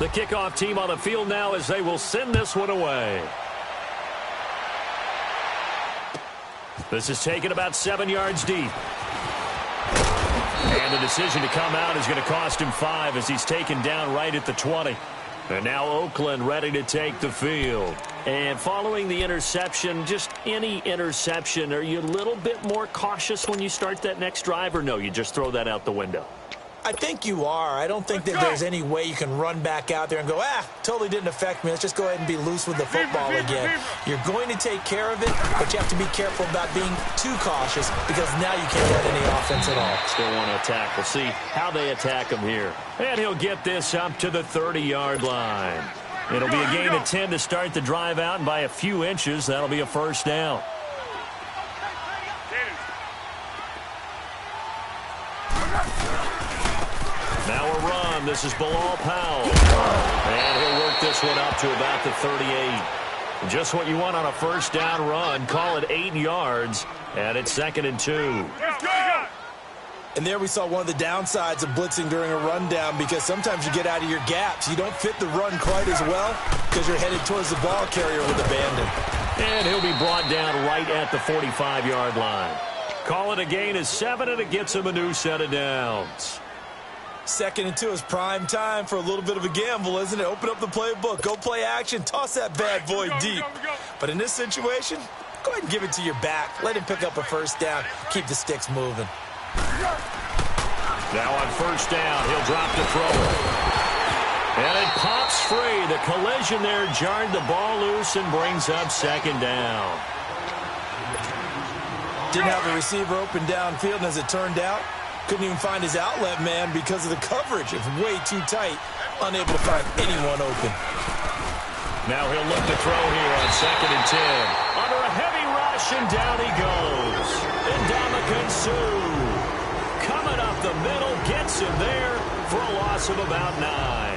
The kickoff team on the field now as they will send this one away. This is taken about 7 yards deep. And the decision to come out is going to cost him 5 as he's taken down right at the 20. And now Oakland ready to take the field. And following the interception, just any interception, are you a little bit more cautious when you start that next drive, or no, you just throw that out the window? I think you are. I don't think that there's any way you can run back out there and go, totally didn't affect me. Let's just go ahead and be loose with the football again. You're going to take care of it, but you have to be careful about being too cautious because now you can't get any offense at all. Still want to attack. We'll see how they attack him here. And he'll get this up to the 30-yard line. It'll be a gain of 10 to start the drive out, and by a few inches, that'll be a first down. Now a run. This is Bilal Powell. And he'll work this one up to about the 38. Just what you want on a first down run. Call it 8 yards. And it's 2nd and 2. And there we saw one of the downsides of blitzing during a rundown because sometimes you get out of your gaps. You don't fit the run quite as well because you're headed towards the ball carrier with abandon. And he'll be brought down right at the 45-yard line. Call it a gain of 7, and it gets him a new set of downs. 2nd and 2 is prime time for a little bit of a gamble, isn't it? Open up the playbook, go play action, toss that bad boy deep. But in this situation, go ahead and give it to your back. Let him pick up a first down. Keep the sticks moving. Now on first down, he'll drop to throw it. And it pops free. The collision there jarred the ball loose and brings up 2nd down. Didn't have a receiver open downfield, and as it turned out, couldn't even find his outlet man because of the coverage. It's way too tight, unable to find anyone open. Now he'll look to throw here on 2nd and 10. Under a heavy rush, and down he goes. Ndamukong Suh coming up the middle, gets him there for a loss of about 9.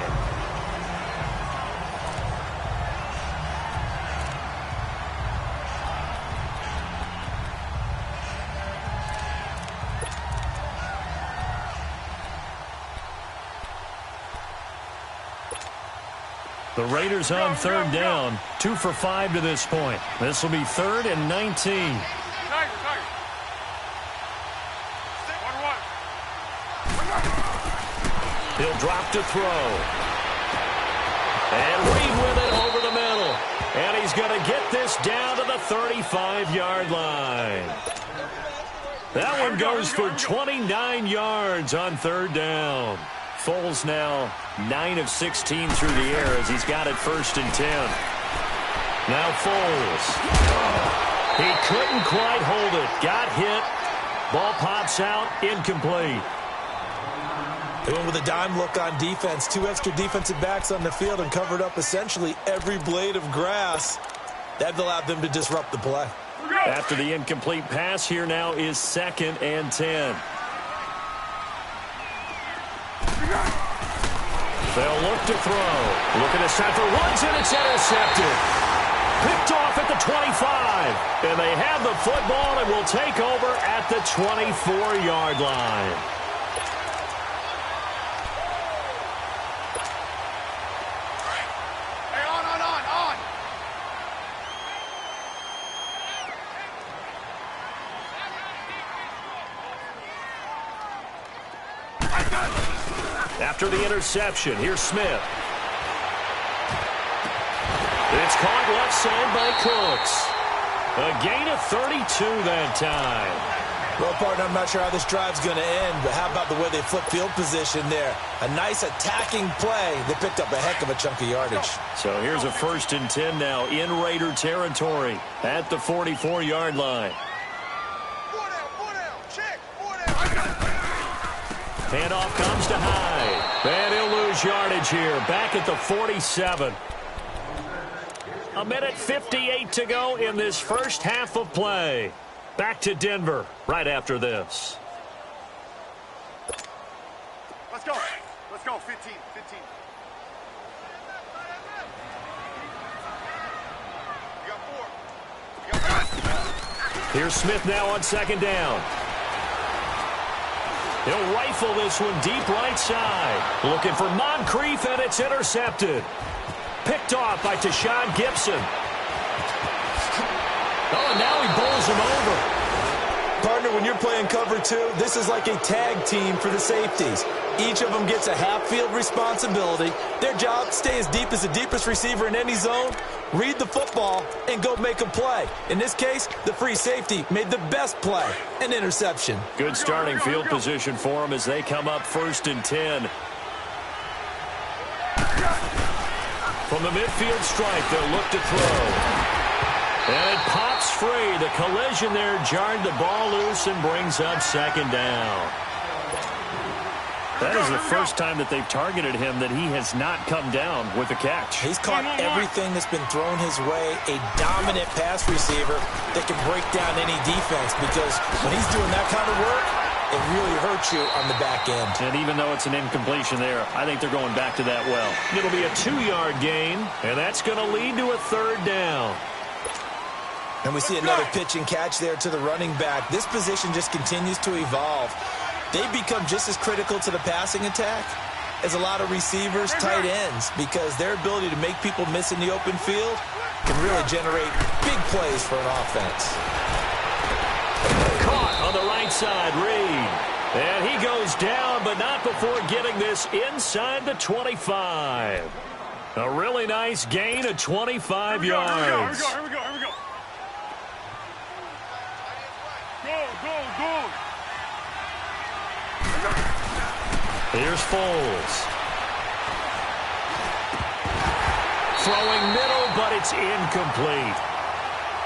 The Raiders on 3rd down, 2 for 5 to this point. This will be 3rd and 19. He'll drop to throw. And Reed with it over the middle. And he's going to get this down to the 35-yard line. That one goes for 29 yards on 3rd down. Foles now 9 of 16 through the air as he's got it 1st and 10. Now Foles. He couldn't quite hold it. Got hit. Ball pops out. Incomplete. They went with a dime look on defense. 2 extra defensive backs on the field and covered up essentially every blade of grass. That allowed them to disrupt the play. After the incomplete pass, here now is 2nd and 10. They'll look to throw. Looking to set for Woods, and it's intercepted. Picked off at the 25. And they have the football and will take over at the 24-yard line. After the interception, here's Smith. It's caught left side by Cooks. A gain of 32 that time. Well, partner, I'm not sure how this drive's going to end, but how about the way they flip field position there? A nice attacking play. They picked up a heck of a chunk of yardage. So here's a 1st and 10 now in Raider territory at the 44-yard line. Handoff comes to Hyde. And he'll lose yardage here. Back at the 47. A minute 58 to go in this first half of play. Back to Denver right after this. Let's go. Let's go. 15. You got 4. You got 5. Here's Smith now on 2nd down. He'll rifle this one deep right side. Looking for Moncrief, and it's intercepted. Picked off by Tashawn Gibson. Oh, and now he bowls him over. Partner, when you're playing cover two, this is like a tag team for the safeties. Each of them gets a half-field responsibility. Their job, stay as deep as the deepest receiver in any zone, read the football, and go make a play. In this case, the free safety made the best play, an interception. Good starting field position for them as they come up 1st and 10. From the midfield stripe, they'll look to throw. And it pops free. The collision there jarred the ball loose and brings up 2nd down. That is the first time that they've targeted him that he has not come down with a catch. He's caught everything that's been thrown his way. A dominant pass receiver that can break down any defense, because when he's doing that kind of work, it really hurts you on the back end. And even though it's an incompletion there, I think they're going back to that well. It'll be a 2-yard gain, and that's going to lead to a 3rd down. And we see another pitch and catch there to the running back. This position just continues to evolve. They become just as critical to the passing attack as a lot of receivers, tight ends, because their ability to make people miss in the open field can really generate big plays for an offense. Caught on the right side, Reed. And he goes down, but not before getting this inside the 25. A really nice gain of 25 yards. Here we go. Go. Here's Foles. Throwing middle, but it's incomplete.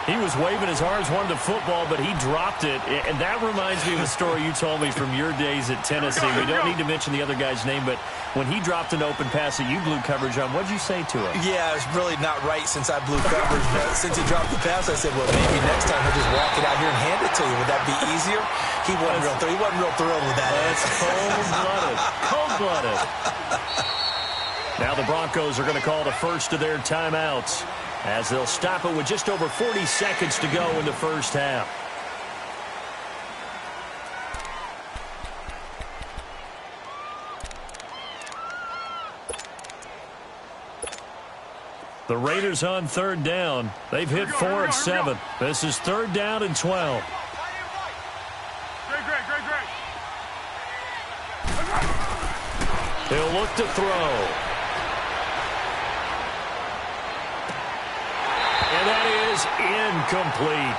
He was waving as hard as wanted the football, but he dropped it. And that reminds me of a story you told me from your days at Tennessee. We don't need to mention the other guy's name, but when he dropped an open pass that you blew coverage on, what did you say to him? Yeah, it's really not right since I blew coverage, but since he dropped the pass, I said, well, maybe next time he'll just walk it out here and hand it to you. Would that be easier? He wasn't real thrilled with that. That's cold-blooded. Cold-blooded. Now the Broncos are going to call the first of their timeouts, as they'll stop it with just over 40 seconds to go in the first half. The Raiders on 3rd down. They've hit 4 of 7. This is 3rd down and 12. Great. He'll look to throw. And that is incomplete.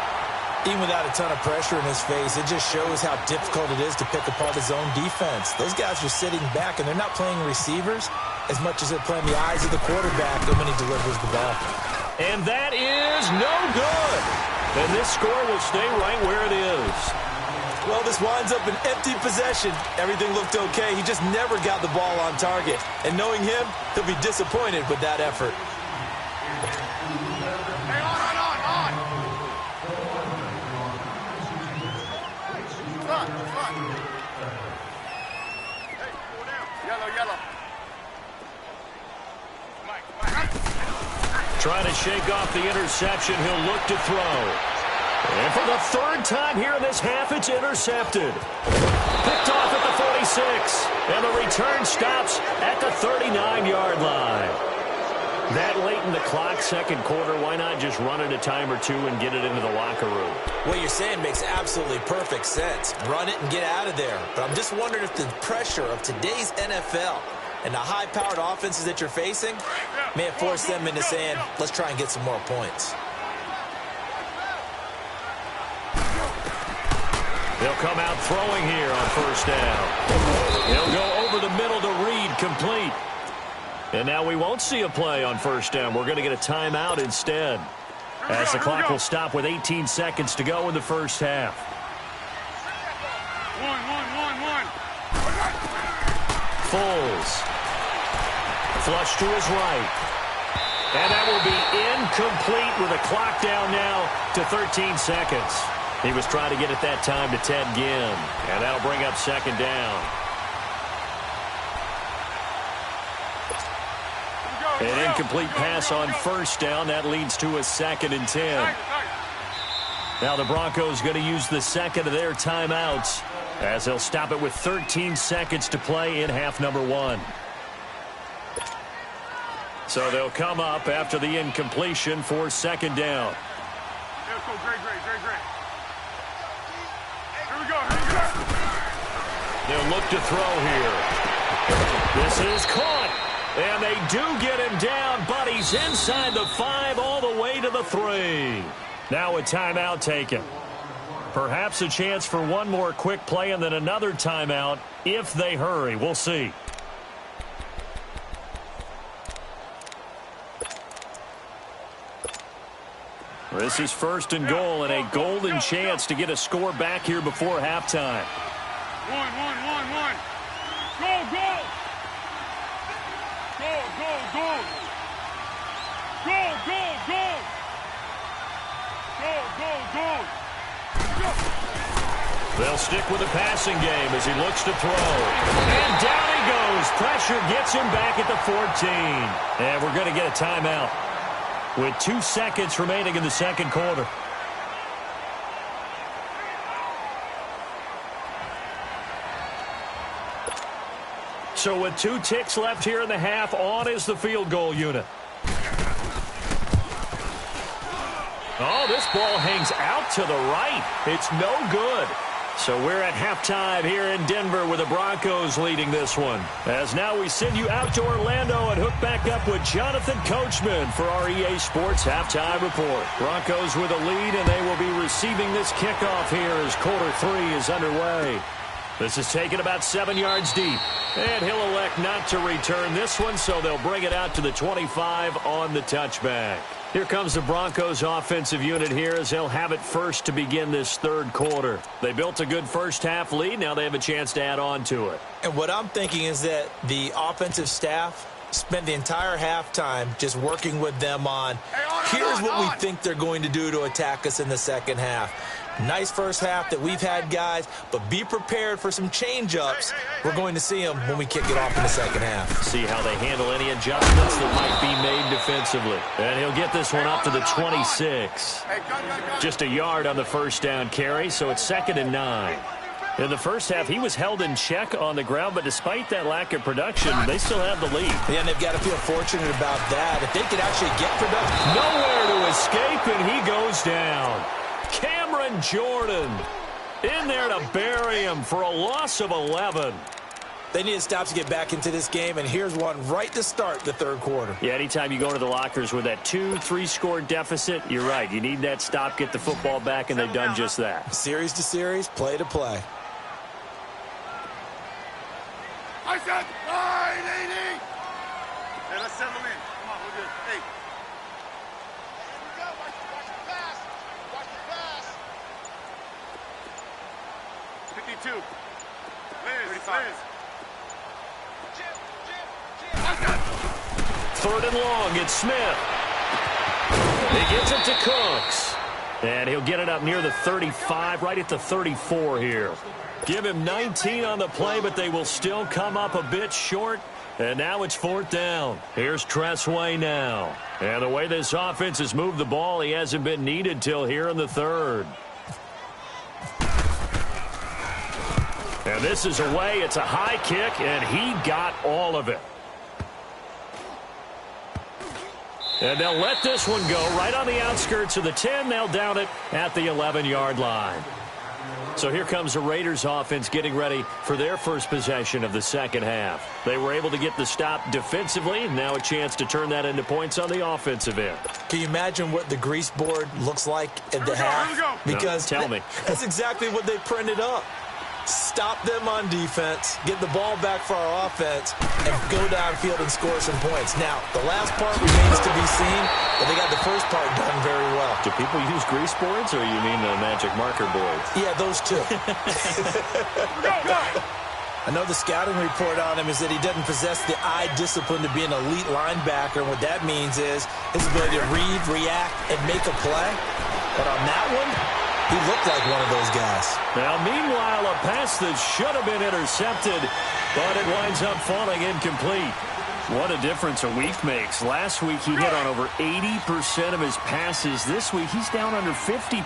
Even without a ton of pressure in his face, it just shows how difficult it is to pick apart his own defense. Those guys are sitting back, and they're not playing receivers as much as they're playing the eyes of the quarterback when he delivers the ball. And that is no good. And this score will stay right where it is. Well, this winds up an empty possession. Everything looked okay. He just never got the ball on target. And knowing him, he'll be disappointed with that effort. Hey, on. Front. Hey, pull down. Yellow. Trying to shake off the interception. He'll look to throw. And for the 3rd time here in this half, it's intercepted. Picked off at the 46. And the return stops at the 39-yard line. That late in the clock, 2nd quarter, why not just run it a time or two and get it into the locker room? What you're saying makes absolutely perfect sense. Run it and get out of there. But I'm just wondering if the pressure of today's NFL and the high-powered offenses that you're facing may have forced them into saying, let's try and get some more points. They'll come out throwing here on 1st down. He'll go over the middle to Reed, complete. And now we won't see a play on 1st down. We're going to get a timeout instead, as the clock will stop with 18 seconds to go in the first half. One. Foles. Flush to his right. And that will be incomplete with a clock down now to 13 seconds. He was trying to get it that time to Ted Ginn. And that'll bring up 2nd down. An incomplete pass on 1st down. That leads to a 2nd and 10. Now the Broncos going to use the 2nd of their timeouts as they'll stop it with 13 seconds to play in half number 1. So they'll come up after the incompletion for second down. Let's go, great. Here we go. They'll look to throw here. This is caught. And they do get him down, but he's inside the 5 all the way to the 3. Now a timeout taken. Perhaps a chance for one more quick play and then another timeout if they hurry. We'll see. This is first and goal and a golden chance to get a score back here before halftime. One. Go. They'll stick with the passing game as he looks to throw. And down he goes. Pressure gets him back at the 14. And we're going to get a timeout with 2 seconds remaining in the second quarter. So with 2 ticks left here in the half, on is the field goal unit. Oh, this ball hangs out to the right. It's no good. So we're at halftime here in Denver with the Broncos leading this one. As now we send you out to Orlando and hook back up with Jonathan Coachman for our EA Sports Halftime Report. Broncos with a lead, and they will be receiving this kickoff here as quarter 3 is underway. This is taken about 7 yards deep. And he'll elect not to return this one, so they'll bring it out to the 25 on the touchback. Here comes the Broncos offensive unit here as they'll have it first to begin this third quarter. They built a good first half lead. Now they have a chance to add on to it. And what I'm thinking is that the offensive staff spent the entire halftime just working with them on, here's what we think they're going to do to attack us in the second half. Nice first half that we've had, guys, but be prepared for some change-ups. We're going to see them when we kick it off in the second half. See how they handle any adjustments that might be made defensively. And he'll get this one up to the 26. Just a yard on the first down carry, so it's 2nd and 9. In the first half, he was held in check on the ground, but despite that lack of production, they still have the lead. Yeah, and they've got to feel fortunate about that. If they could actually get production. Nowhere to escape, and he goes down. Cameron Jordan in there to bury him for a loss of 11. They need to stop to get back into this game, and here's one right to start the third quarter. Yeah, anytime you go to the lockers with that 2-3 score deficit, you're right. You need that stop, get the football back, and they've done just that. Series to series, play to play. I said 980. Hey, let's settle in. Come on, we're good. Hey. Here we go. Watch the pass. Watch the pass. 52. Liz. 3rd and long, it's Smith. He gets it to Cooks. And he'll get it up near the 35, right at the 34 here. Give him 19 on the play, but they will still come up a bit short. And now it's 4th down. Here's Tressway now. And the way this offense has moved the ball, he hasn't been needed till here in the 3rd. And this is away. It's a high kick, and he got all of it. And they'll let this one go right on the outskirts of the 10. They'll down it at the 11-yard line. So here comes the Raiders offense getting ready for their first possession of the second half. They were able to get the stop defensively. Now a chance to turn that into points on the offensive end. Can you imagine what the grease board looks like at the half? Because no, tell me. That's exactly what they printed up. Stop them on defense, get the ball back for our offense, and go downfield and score some points. Now, the last part remains to be seen, but they got the first part done very well. Do people use grease boards, or you mean the magic marker boards? Yeah, those two. I know the scouting report on him is that he doesn't possess the eye discipline to be an elite linebacker. And what that means is his ability to read, react, and make a play. But on that one, he looked like one of those guys. Now, meanwhile, a pass that should have been intercepted, but it winds up falling incomplete. What a difference a week makes. Last week he hit on over 80% of his passes. This week he's down under 50%.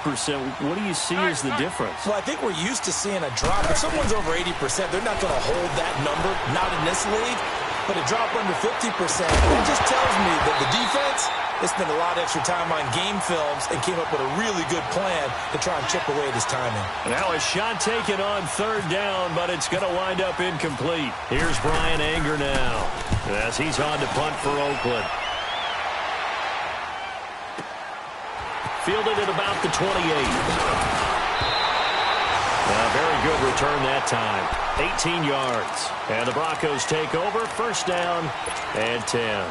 What do you see as the difference? Well, I think we're used to seeing a drop. If someone's over 80%, they're not going to hold that number, not in this league. But a drop under 50%, it just tells me that the defense, they spent a lot of extra time on game films and came up with a really good plan to try and chip away at his timing. Now a shot taken on third down, but it's going to wind up incomplete. Here's Brian Anger now as he's on to punt for Oakland. Fielded at about the 28. Very good return that time. 18 yards. And the Broncos take over. First down and 10.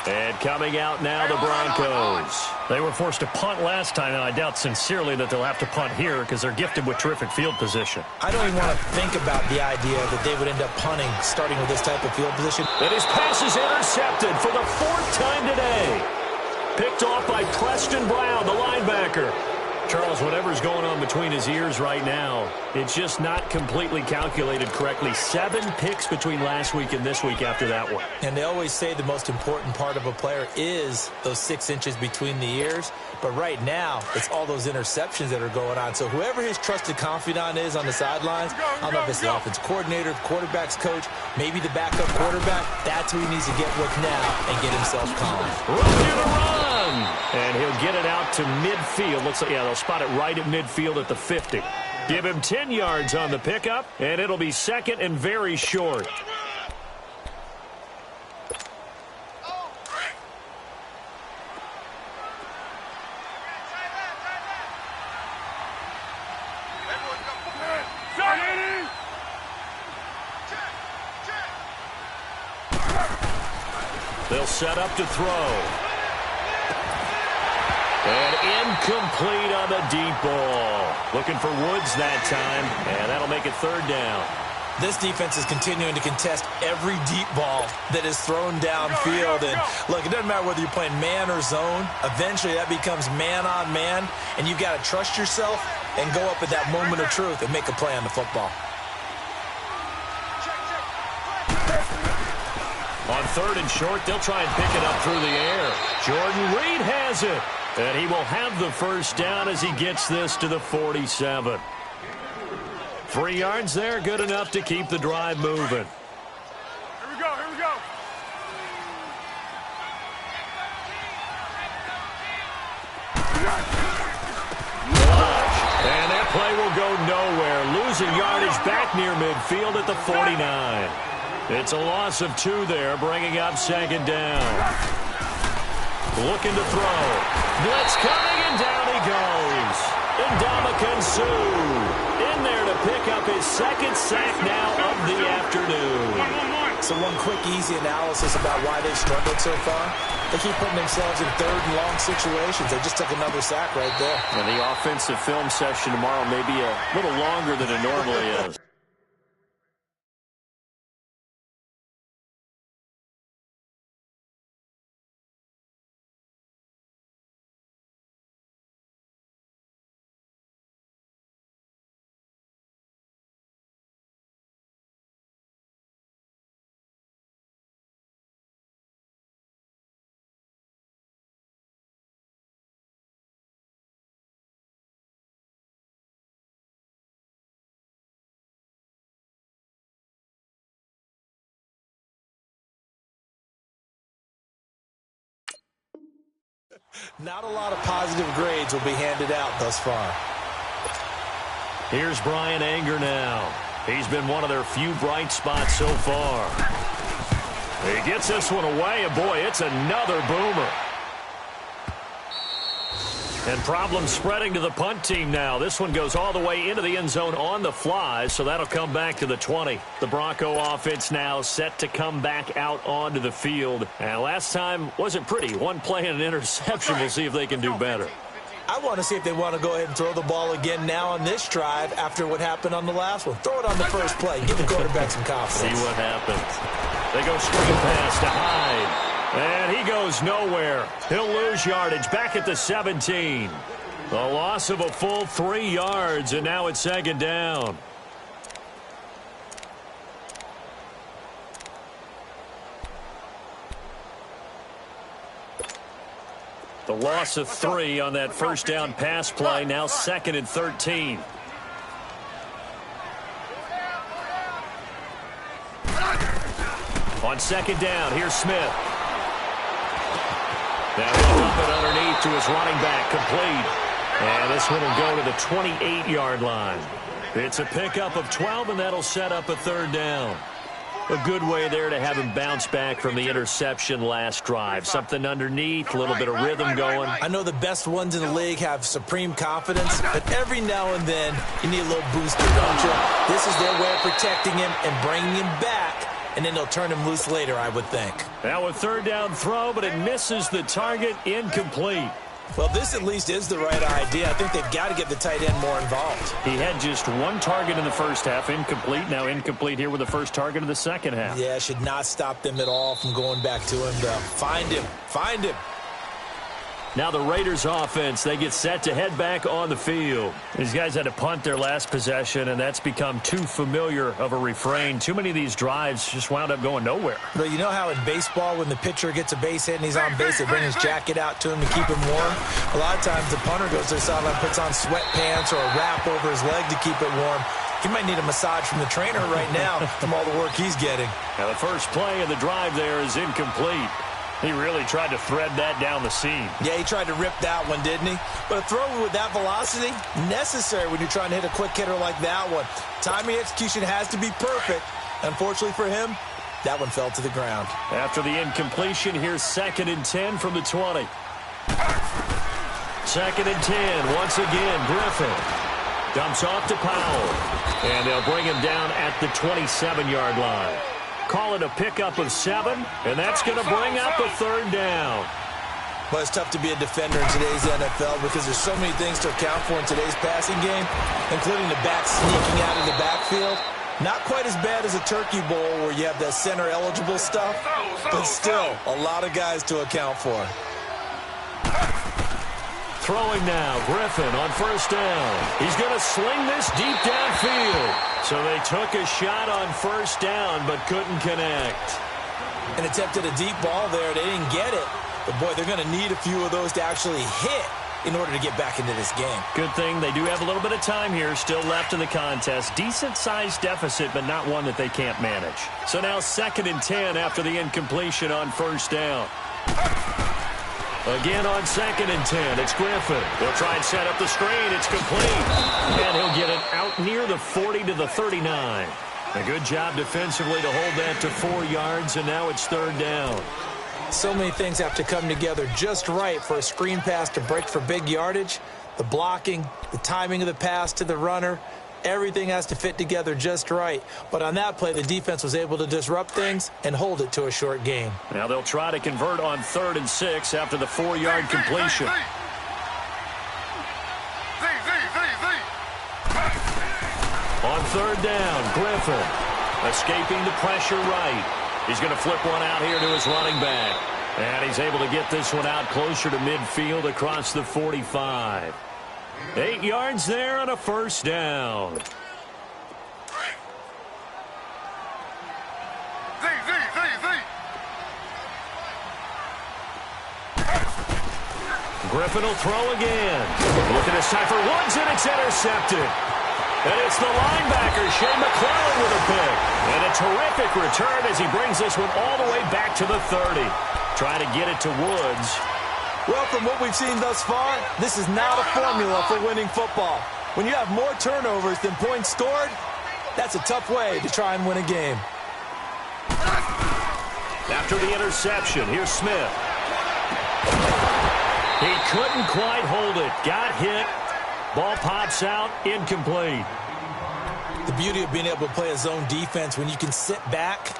And coming out now, the Broncos. They were forced to punt last time, and I doubt sincerely that they'll have to punt here because they're gifted with terrific field position. I don't even want to think about the idea that they would end up punting starting with this type of field position. And his pass is intercepted for the 4th time today. Picked off by Preston Brown, the linebacker. Charles, whatever's going on between his ears right now, it's just not completely calculated correctly. 7 picks between last week and this week after that one. And they always say the most important part of a player is those 6 inches between the ears. But right now, it's all those interceptions that are going on. So whoever his trusted confidant is on the sidelines, I don't know if it's the offense coordinator, quarterback's coach, maybe the backup quarterback, that's who he needs to get with now and get himself calm. Run! And he'll get it out to midfield. Looks like, yeah, they'll spot it right at midfield at the 50. Give him 10 yards on the pickup, and it'll be second and very short. They'll set up to throw. And incomplete on the deep ball. Looking for Woods that time, and that'll make it third down. This defense is continuing to contest every deep ball that is thrown downfield. And look, it doesn't matter whether you're playing man or zone. Eventually, that becomes man on man, and you've got to trust yourself and go up at that moment of truth and make a play on the football. On third and short, they'll try and pick it up through the air. Jordan Reed has it. And he will have the first down as he gets this to the 47. 3 yards there, good enough to keep the drive moving. Here we go, here we go. And that play will go nowhere. Losing yardage back near midfield at the 49. It's a loss of 2 there, bringing up second down. Looking to throw. Blitz coming, and down he goes. Ndamukong Suh in there to pick up his 2nd sack now of the afternoon. So one quick, easy analysis about why they've struggled so far. They keep putting themselves in third and long situations. They just took another sack right there. And the offensive film session tomorrow may be a little longer than it normally is. Not a lot of positive grades will be handed out thus far. Here's Brian Anger now. He's been one of their few bright spots so far. He gets this one away, and boy, it's another boomer. And problems spreading to the punt team now. This one goes all the way into the end zone on the fly, so that'll come back to the 20. The Bronco offense now set to come back out onto the field. And last time wasn't pretty. One play and an interception. We'll see if they can do better. I want to see if they want to go ahead and throw the ball again now on this drive after what happened on the last one. Throw it on the first play. Give the quarterback some confidence. See what happens. They go straight pass to Hyde. And he goes nowhere. He'll lose yardage back at the 17. A loss of a full 3 yards, and now it's second down. The loss of 3 on that first down pass play. Now 2nd and 13. On 2nd down, here's Smith. Now he'll dump it underneath to his running back, complete. And this one will go to the 28-yard line. It's a pickup of 12, and that'll set up a 3rd down. A good way there to have him bounce back from the interception last drive. Something underneath, a little bit of rhythm going. I know the best ones in the league have supreme confidence, but every now and then you need a little booster, don't you? This is their way of protecting him and bringing him back, and then they'll turn him loose later, I would think. Now a 3rd down throw, but it misses the target, incomplete. Well, this at least is the right idea. I think they've got to get the tight end more involved. He had just 1 target in the first half, incomplete. Now incomplete here with the first target of the second half. Yeah, should not stop them at all from going back to him, though. Find him. Find him. Now the Raiders offense, they get set to head back on the field. These guys had to punt their last possession, and that's become too familiar of a refrain. Too many of these drives just wound up going nowhere. But you know how in baseball, when the pitcher gets a base hit and he's on base, they bring his jacket out to him to keep him warm? A lot of times the punter goes to the sideline, puts on sweatpants or a wrap over his leg to keep it warm. He might need a massage from the trainer right now from all the work he's getting. Now the first play of the drive there is incomplete. He really tried to thread that down the seam. Yeah, he tried to rip that one, didn't he? But a throw with that velocity, necessary when you're trying to hit a quick hitter like that one. Timing execution has to be perfect. Unfortunately for him, that one fell to the ground. After the incompletion, here's 2nd and 10 from the 20. 2nd and 10, once again, Griffin. Dumps off to Powell. And they'll bring him down at the 27-yard line. Call it a pickup of 7, and that's going to bring up a 3rd down. Well, it's tough to be a defender in today's NFL because there's so many things to account for in today's passing game, including the back sneaking out of the backfield. Not quite as bad as a turkey bowl where you have that center-eligible stuff, but still a lot of guys to account for. Throwing now, Griffin on 1st down. He's going to sling this deep downfield. So they took a shot on 1st down, but couldn't connect. And attempted a deep ball there. They didn't get it. But, boy, they're going to need a few of those to actually hit in order to get back into this game. Good thing they do have a little bit of time here still left in the contest. Decent-sized deficit, but not one that they can't manage. So now 2nd and 10 after the incompletion on 1st down. Again on 2nd and 10, it's Griffin. He'll try and set up the screen. It's complete. And he'll get it out near the 40 to the 39. A good job defensively to hold that to 4 yards, and now it's 3rd down. So many things have to come together just right for a screen pass to break for big yardage. The blocking, the timing of the pass to the runner, everything has to fit together just right. But on that play, the defense was able to disrupt things and hold it to a short gain. Now they'll try to convert on 3rd and 6 after the 4-yard completion. On 3rd down, Griffin escaping the pressure right. He's going to flip one out here to his running back. And he's able to get this one out closer to midfield across the 45. 8 yards there on a 1st down. Griffin will throw again. Look at this time for Woods, and it's intercepted. And it's the linebacker, Shane McClellan, with a pick. And a terrific return as he brings this one all the way back to the 30. Trying to get it to Woods. Well, from what we've seen thus far, this is not a formula for winning football. When you have more turnovers than points scored, that's a tough way to try and win a game. After the interception, here's Smith. He couldn't quite hold it. Got hit. Ball pops out. Incomplete. The beauty of being able to play a zone defense when you can sit back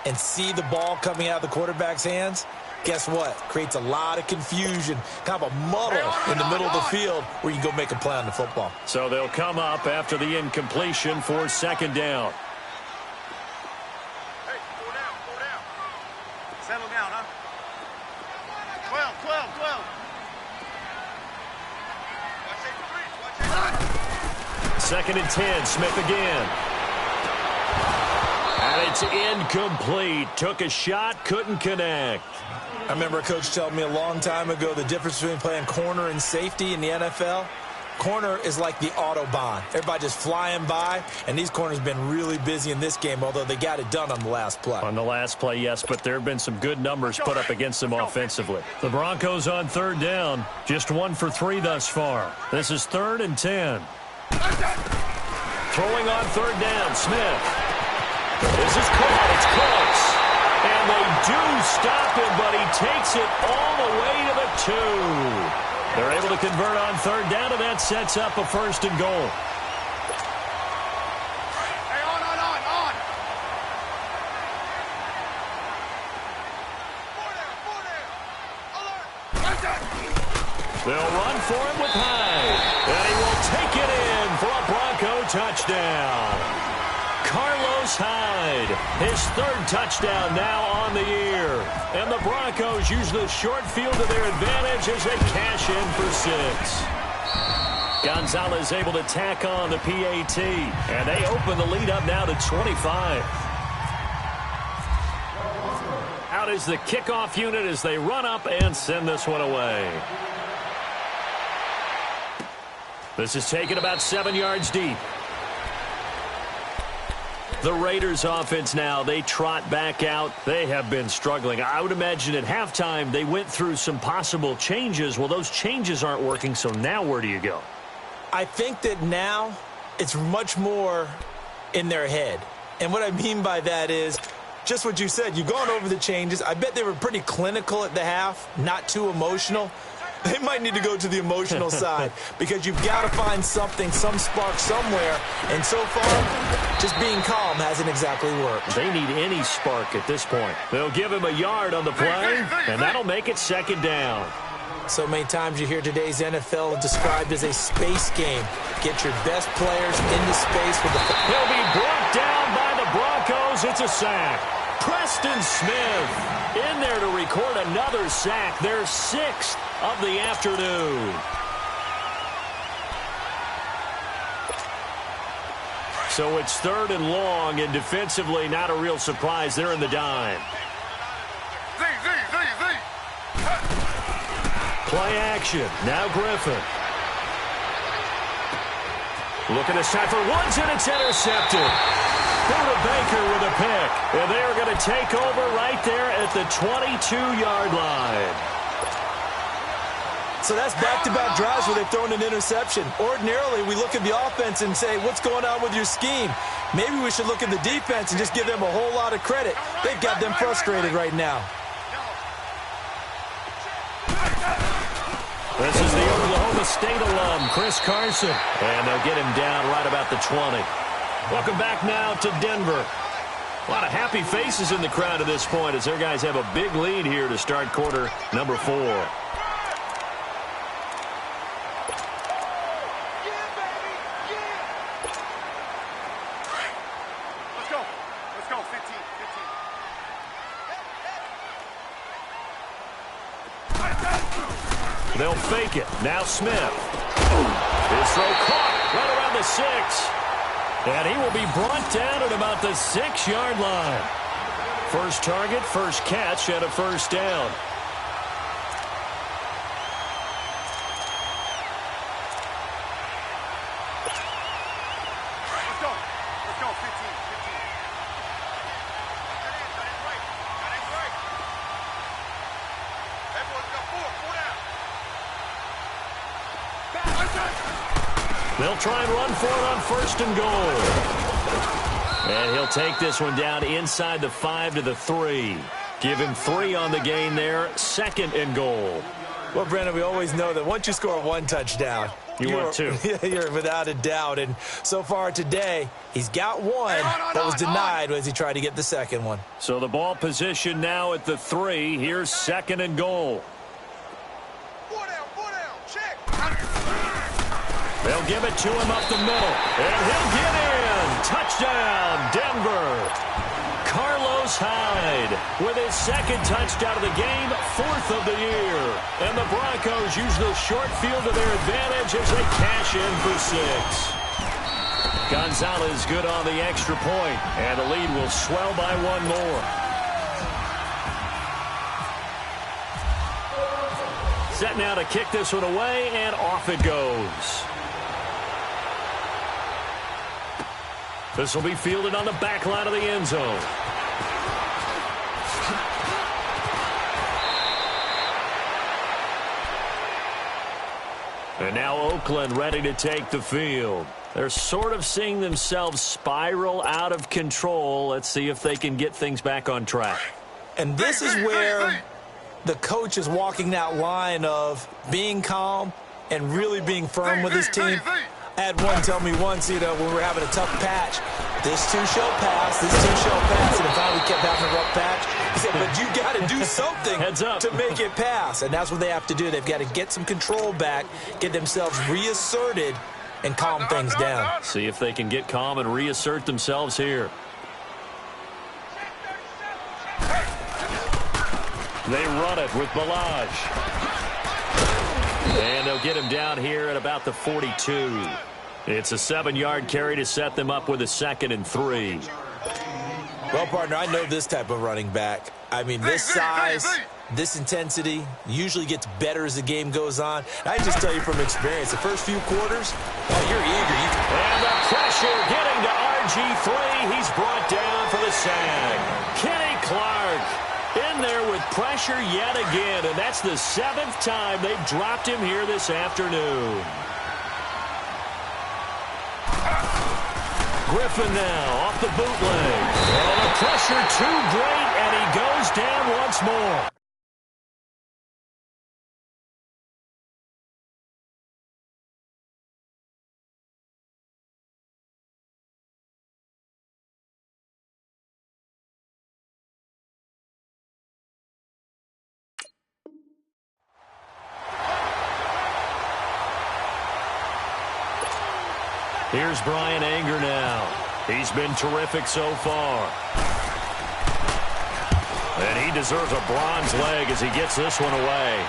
and see the ball coming out of the quarterback's hands, guess what? Creates a lot of confusion, kind of a muddle in the middle of the field where you can go make a play on the football. So they'll come up after the incompletion for 2nd down. Hey, 4 down, 4 down. Settle down, huh? 12, 12, 12. Watch it, watch it. 2nd and 10, Smith again. And It's incomplete. Took a shot, couldn't connect. I remember a coach telling me a long time ago the difference between playing corner and safety in the NFL. Corner is like the Autobahn. Everybody just flying by, and these corners have been really busy in this game, although they got it done on the last play. On the last play, yes, but there have been some good numbers put up against them offensively. The Broncos on third down, just 1 for 3 thus far. This is 3rd and 10. Throwing on third down, Smith. This is caught. It's close. And they do stop him, but he takes it all the way to the 2. They're able to convert on third down, and that sets up a 1st and goal. Hey, on. Alert. They'll run for it with Hyde. And he will take it in for a Bronco touchdown. Carlos Hyde, his 3rd touchdown now on the year. And the Broncos use the short field to their advantage as they cash in for 6. Gonzalez able to tack on the PAT. And they open the lead up now to 25. Out is the kickoff unit as they run up and send this one away. This is taken about 7 yards deep. The Raiders offense now, they trot back out. They have been struggling. I would imagine at halftime they went through some possible changes. Well, those changes aren't working, so now where do you go? I think that now it's much more in their head. And what I mean by that is just what you said. You've gone over the changes. I bet they were pretty clinical at the half, not too emotional. They might need to go to the emotional side because you've got to find something, some spark somewhere. And so far, just being calm hasn't exactly worked. They need any spark at this point. They'll give him a yard on the play, and that'll make it 2nd down. So many times you hear today's NFL described as a space game. Get your best players into space with the... He'll be brought down by the Broncos. It's a sack. Preston Smith in there to record another sack. Their 6th of the afternoon. So it's 3rd and long, and defensively not a real surprise. They're in the dime. Z. Play action. Now Griffin. Looking this time for Woods, and it's intercepted. Buda Baker with a pick. And they are going to take over right there at the 22-yard line. So that's back-to-back drives where they've thrown an interception. Ordinarily, we look at the offense and say, what's going on with your scheme? Maybe we should look at the defense and just give them a whole lot of credit. They've got them frustrated right now. This is the Oklahoma State alum, Chris Carson. And they'll get him down right about the 20. Welcome back now to Denver. A lot of happy faces in the crowd at this point as their guys have a big lead here to start quarter number 4. They'll fake it. Now Smith. His throw caught right around the 6. And he will be brought down at about the 6-yard line. First target, first catch, and a 1st down. Let's go, 15. Everyone's got 4 down. They'll try and run for it on 1st and goal. And he'll take this one down inside the 5 to the 3. Give him 3 on the gain there. 2nd and goal. Well, Brandon, we always know that once you score 1 touchdown, want 2. You're without a doubt. And so far today, he's got 1, but was denied as he tried to get the 2nd one. So the ball position now at the 3. Here's 2nd and goal. 4 down, check. They'll give it to him up the middle. And he'll get in. Touchdown, Denver. Carlos Hyde with his 2nd touchdown of the game, 4th of the year. And the Broncos use the short field to their advantage as they cash in for 6. Gonzalez good on the extra point, and the lead will swell by one more. Set now to kick this one away, and off it goes. This will be fielded on the back line of the end zone. And now Oakland ready to take the field. They're sort of seeing themselves spiral out of control. Let's see if they can get things back on track. And this is where the coach is walking that line of being calm and really being firm with his team. I had one tell me once, when we were having a tough patch, this too shall pass, this too shall pass, and finally kept having a rough patch. He said, but you got to do something to make it pass, and that's what they have to do. They've got to get some control back, get themselves reasserted, and calm things down. See if they can get calm and reassert themselves here. They run it with Balaj. And they'll get him down here at about the 42. It's a 7-yard carry to set them up with a 2nd and 3. Well, partner, I know this type of running back. I mean, this size, this intensity usually gets better as the game goes on. I just tell you from experience, the first few quarters, you're eager. And the pressure getting to RG3. He's brought down for the sack. Kenny Clark in there with pressure yet again, and that's the 7th time they've dropped him here this afternoon. Griffin now off the bootleg. And the pressure too great, and he goes down once more. Here's Brian Anger now. He's been terrific so far. And he deserves a bronze leg as he gets this one away.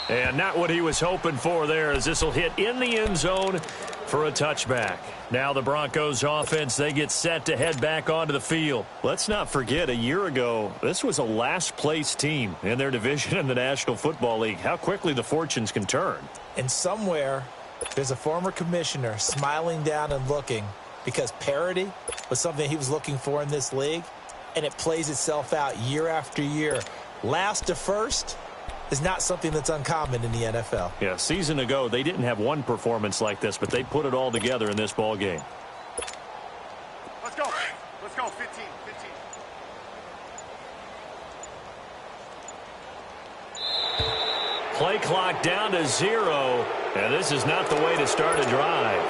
And not what he was hoping for there, as this will hit in the end zone for a touchback. Now the Broncos offense, they get set to head back onto the field. Let's not forget, a year ago, this was a last-place team in their division in the National Football League. How quickly the fortunes can turn. And somewhere, there's a former commissioner smiling down and looking, because parity was something he was looking for in this league, and it plays itself out year after year. Last to first is not something that's uncommon in the NFL. Yeah, a season ago, they didn't have one performance like this, but they put it all together in this ball game. Let's go. Let's go. 15. Play clock down to 0, and this is not the way to start a drive.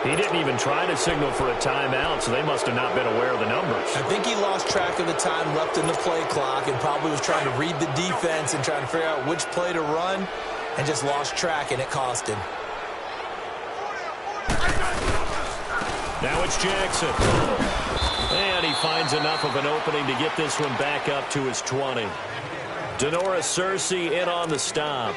He didn't even try to signal for a timeout, so they must have not been aware of the numbers. I think he lost track of the time left in the play clock and probably was trying to read the defense and trying to figure out which play to run, and just lost track, and it cost him. Now it's Jackson. And he finds enough of an opening to get this one back up to his 20. Denora Cersei in on the stop.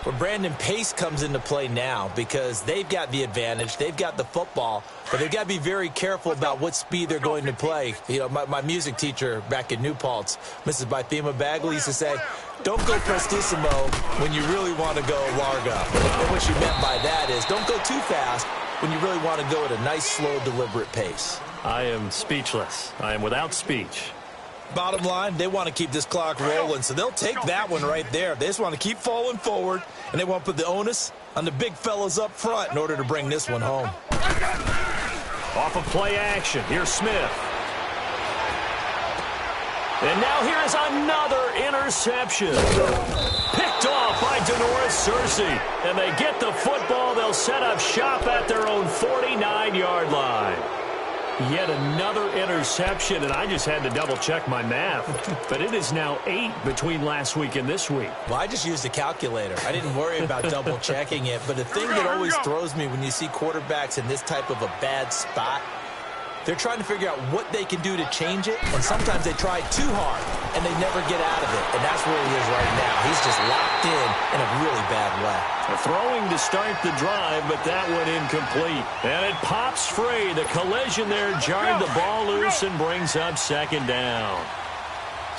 Well, Brandon, pace comes into play now because they've got the advantage. They've got the football, but they've got to be very careful about what speed they're going to play. You know, my music teacher back in New Paltz, Mrs. Bythema Bagley, used to say, don't go prestissimo when you really want to go largo. And what she meant by that is don't go too fast when you really want to go at a nice, slow, deliberate pace. I am speechless. I am without speech. Bottom line, they want to keep this clock rolling, so they'll take that one right there. They just want to keep falling forward, and they want to put the onus on the big fellas up front in order to bring this one home. Off of play action, here's Smith. And now here's another interception. Picked off by Denora Cersei, and they get the football. They'll set up shop at their own 49-yard line. Yet another interception, and I just had to double-check my math. But it is now 8 between last week and this week. Well, I just used a calculator. I didn't worry about double-checking it. But the thing that always throws me when you see quarterbacks in this type of a bad spot They're trying to figure out what they can do to change it, and sometimes they try too hard, and they never get out of it, and that's where he is right now. He's just locked in a really bad way. Throwing to start the drive, but that one incomplete. And it pops free. The collision there jarred the ball loose and brings up second down.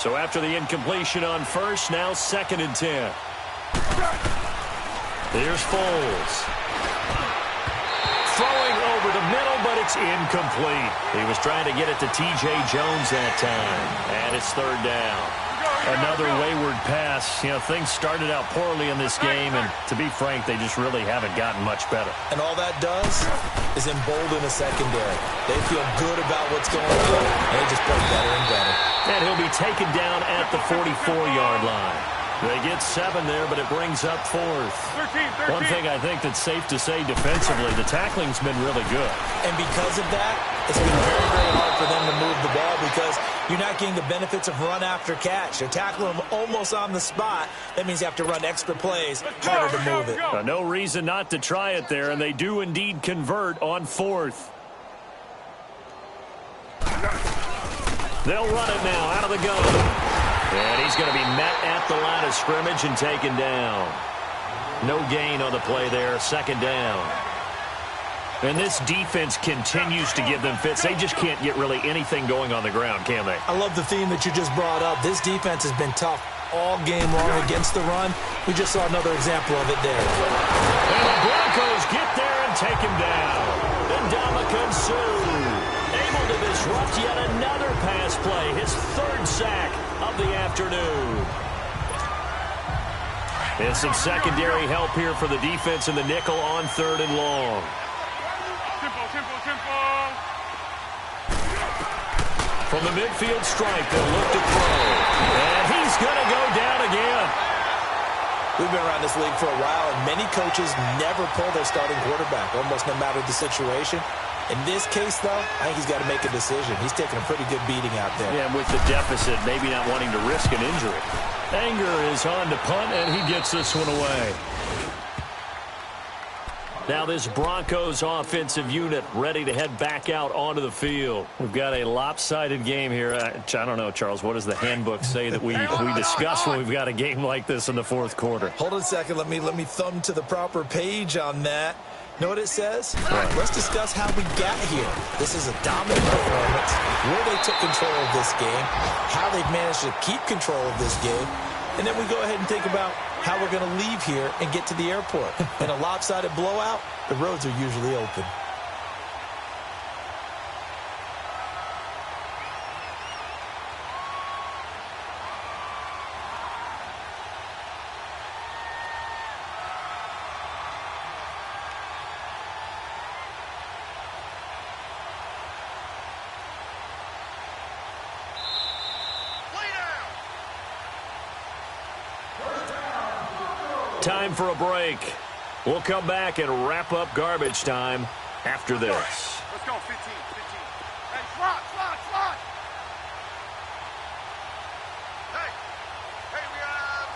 So after the incompletion on first, now 2nd and 10. Here's Foles. Throwing over the middle, but it's incomplete. He was trying to get it to T.J. Jones that time. And it's 3rd down. Another wayward pass. You know, things started out poorly in this game, and to be frank, they just really haven't gotten much better. And all that does is embolden a secondary. They feel good about what's going on, and they just play better and better. And he'll be taken down at the 44-yard line. They get 7 there, but it brings up 4th. 13. One thing I think that's safe to say defensively, the tackling's been really good. And because of that, it's been very, very hard for them to move the ball because you're not getting the benefits of run after catch. You're tackling them almost on the spot. That means you have to run extra plays, harder to move it. No reason not to try it there, and they do indeed convert on 4th. They'll run it now out of the gun. And he's going to be met at the line of scrimmage and taken down. No gain on the play there, 2nd down. And this defense continues to give them fits. They just can't get really anything going on the ground, can they? I love the theme that you just brought up. This defense has been tough all game long against the run. We just saw another example of it there. And the Broncos get there and take him down. Ndamukong Suh able to disrupt yet another pass play. His 3rd sack of the afternoon. And some secondary help here for the defense in the nickel on 3rd and long. Tempo. From the midfield stripe, they'll look to throw. And he's going to go down again. We've been around this league for a while, and many coaches never pull their starting quarterback, almost no matter the situation. In this case, though, I think he's got to make a decision. He's taking a pretty good beating out there. Yeah, with the deficit, maybe not wanting to risk an injury. Anger is on to punt, and he gets this one away. Now this Broncos offensive unit ready to head back out onto the field. We've got a lopsided game here. I don't know, Charles, what does the handbook say that we discuss when we've got a game like this in the 4th quarter? Hold on a second. Let me thumb to the proper page on that. Know what it says? Right. Let's discuss how we got here. This is a dominant performance, where they took control of this game, how they've managed to keep control of this game, and then we go ahead and think about how we're going to leave here and get to the airport. In a lopsided blowout, the roads are usually open. Time for a break. We'll come back and wrap up garbage time after this. Let's go, 15. Hey, slot. Hey, we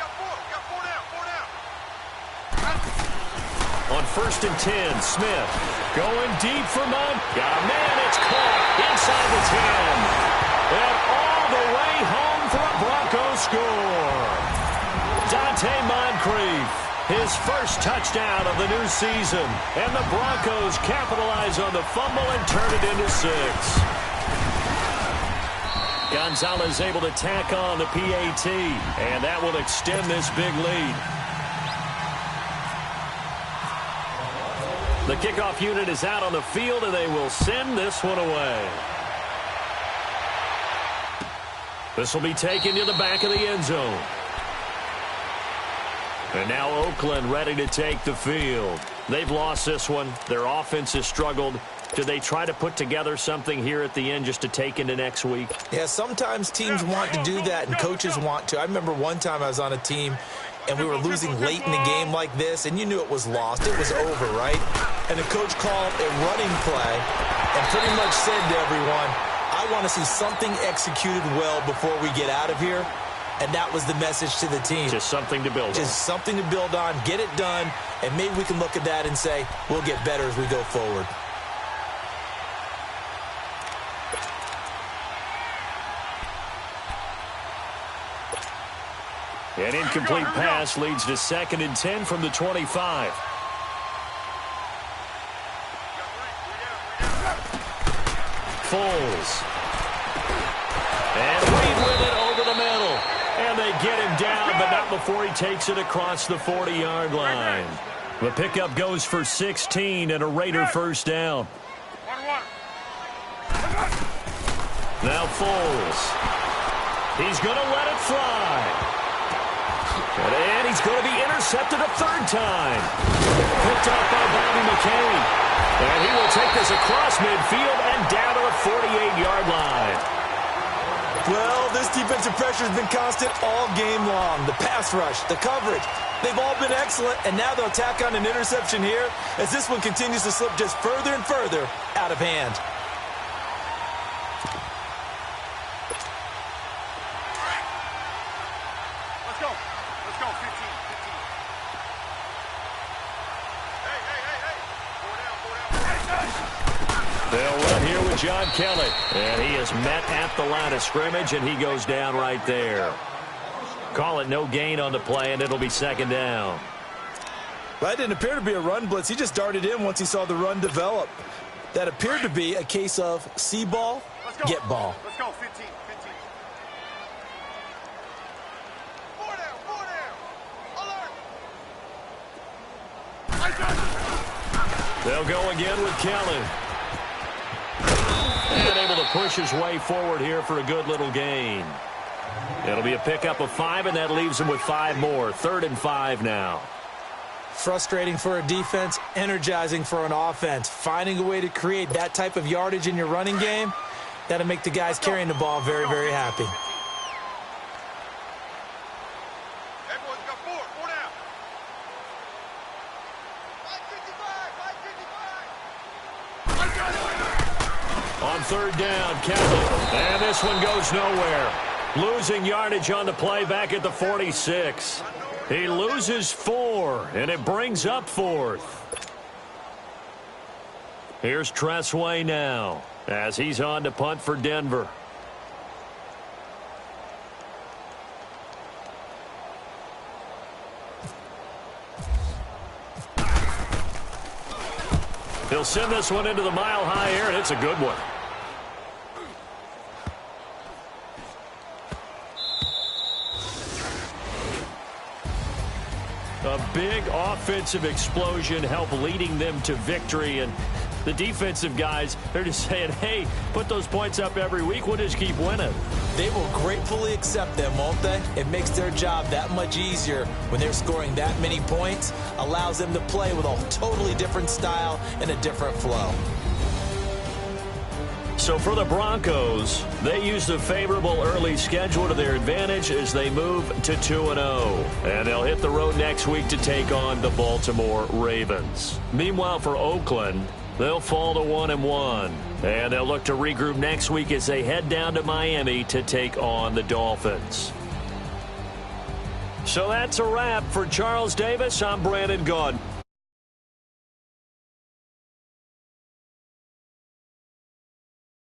got 4 now. On 1st and 10, Smith going deep for Monk. Got a man, it's caught inside the 10. And all the way home for a Broncos score. Dante Moncrief, his first touchdown of the new season. And the Broncos capitalize on the fumble and turn it into 6. Gonzalez able to tack on the PAT, and that will extend this big lead. The kickoff unit is out on the field, and they will send this one away. This will be taken to the back of the end zone. And now Oakland ready to take the field. They've lost this one. Their offense has struggled. Do they try to put together something here at the end just to take into next week? Yeah, sometimes teams want to do that and coaches want to. I remember one time I was on a team and we were losing late in the game like this, and you knew it was lost. It was over, right? And the coach called a running play and pretty much said to everyone, I want to see something executed well before we get out of here. And that was the message to the team. Just something to build on. Just something to build on, get it done, and maybe we can look at that and say, we'll get better as we go forward. An incomplete pass leads to 2nd and 10 from the 25. Foles. And Reed with it over the middle. And they get him down, but not before he takes it across the 40-yard line. The pickup goes for 16 and a Raider first down. Now Foles. He's going to let it fly. And he's going to be intercepted a 3rd time. Picked up by Bobby McCain. And he will take this across midfield and down to the 48-yard line. Well, this defensive pressure has been constant all game long. The pass rush, the coverage, they've all been excellent, and now they'll tack on an interception here as this one continues to slip just further and further out of hand. Let's go. Let's go. 15. Hey. They'll run here with John Kelly. And he is met at the line of scrimmage, and he goes down right there. Call it no gain on the play, and it'll be 2nd down. That didn't appear to be a run blitz. He just darted in once he saw the run develop. That appeared to be a case of see ball, get ball. Let's go. 15. 4 down. Alert. They'll go again with Kelly. And able to push his way forward here for a good little gain. It'll be a pickup of 5, and that leaves him with 5 more. 3rd and 5 now. Frustrating for a defense, energizing for an offense. Finding a way to create that type of yardage in your running game, that'll make the guys carrying the ball very, very happy. Everyone's got 4 down. 555. On 3rd down, Kelly. And this one goes nowhere. Losing yardage on the play back at the 46. He loses 4, and it brings up 4th. Here's Tressway now as he's on to punt for Denver. He'll send this one into the mile-high air, and it's a good one. A big offensive explosion helped leading them to victory, and the defensive guys, they're just saying, hey, put those points up every week, we'll just keep winning. They will gratefully accept them, won't they? It makes their job that much easier when they're scoring that many points, allows them to play with a totally different style and a different flow. So for the Broncos, they use the favorable early schedule to their advantage as they move to 2-0. And they'll hit the road next week to take on the Baltimore Ravens. Meanwhile, for Oakland, they'll fall to 1-1. And they'll look to regroup next week as they head down to Miami to take on the Dolphins. So that's a wrap. For Charles Davis, I'm Brandon Gaudin.